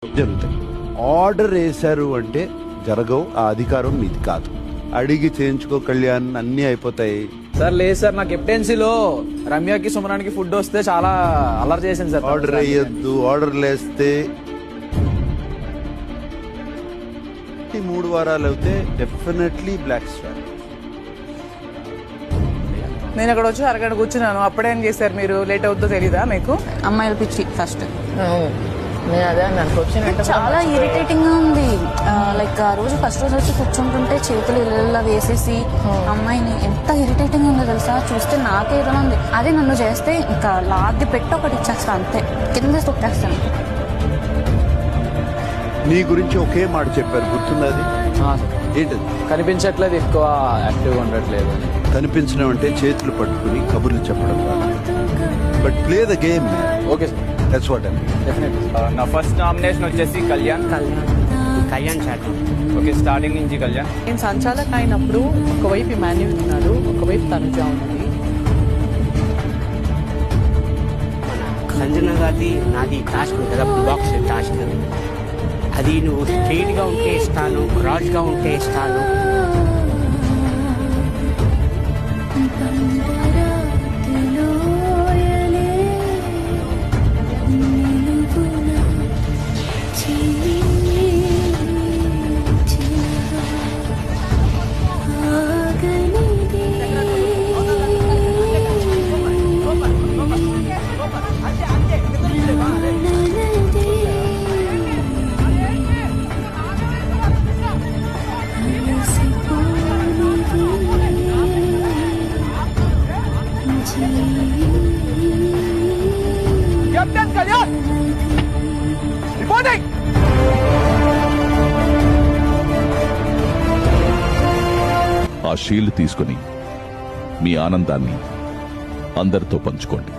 జరుగుతాయి. ఆర్డర్ వేశారు అంటే జరగవు, ఆ అధికారం మీది కాదు. అడిగి చేయించుకో కళ్యాణ్, అన్నీ అయిపోతాయి. సార్ లేదు సార్, నా కెప్టెన్సీలో రమ్యకి సుమరానికి ఫుడ్ వస్తే చాలా అలర్ట్ చేసింది సార్. ఆర్డర్ వేయొద్దు, ఆర్డర్లు వేస్తే 3 వారాలు అయితే డెఫినెట్లీ బ్లాక్ స్టార్. నేను అక్కడ వచ్చి అరగంట కూర్చున్నాను, అప్పుడేం చేశారు మీరు? లేట్ అవుతుందో తెలీదా మీకు? అమ్మాయిల పిచ్చి ఫస్ట్. నేను అదే నాకు వచ్చిన చాలా ఇరిటేటింగ్ గా ఉంది. లైక్ ఆ రోజు ఫస్ట్ రోజు వచ్చి కూర్చుంటుంటే చేతులు ఇళ్ళ వేసేసి అమ్మాయిని ఎంత ఇరిటేటింగ్ ఉందో తెలుసా. చూస్తే నాకే ఏదో ఉంది. అదే నన్ను చేస్తే ఇంకా లాగి పెట్టి ఒకటి ఇచ్చేస్తా, అంతే కింద తొక్కేస్తాను. నీ గురించి ఒకే మాట చెప్పారు, గుర్తున్నది ఏంటది? కనిపించట్లేదు, ఎక్కువ యాక్టివ్గా ఉండట్లేదు. కనిపించడం అంటే చేతులు పట్టుకుని కబుర్లు చెప్పడం కాదు. But play the game. Okay sir, that's what I mean. Definitely. నా ఫస్ట్ నామినేషన్ వచ్చేసి కళ్యాణ్ చాట్. ఓకే, స్టార్టింగ్ నుంచి కళ్యాణ్. నేను సంచాలక్ అయినప్పుడు ఒకవైపు మాన్యుల్ ఉన్నాడు, ఒకవైపు తనుజ ఉంది. సంజన గారిది నాది టాస్క్ కదా, బాక్స్ టాస్క్. అది నువ్వు స్ట్రైట్ గా ఉంటే ఇస్తాను, క్రాస్ గా ఉంటే ఇస్తాను. Captain Kalyan reporting. ఆ షీల్డ్ తీసుకుని మీ ఆనందాన్ని అందరితో పంచుకోండి.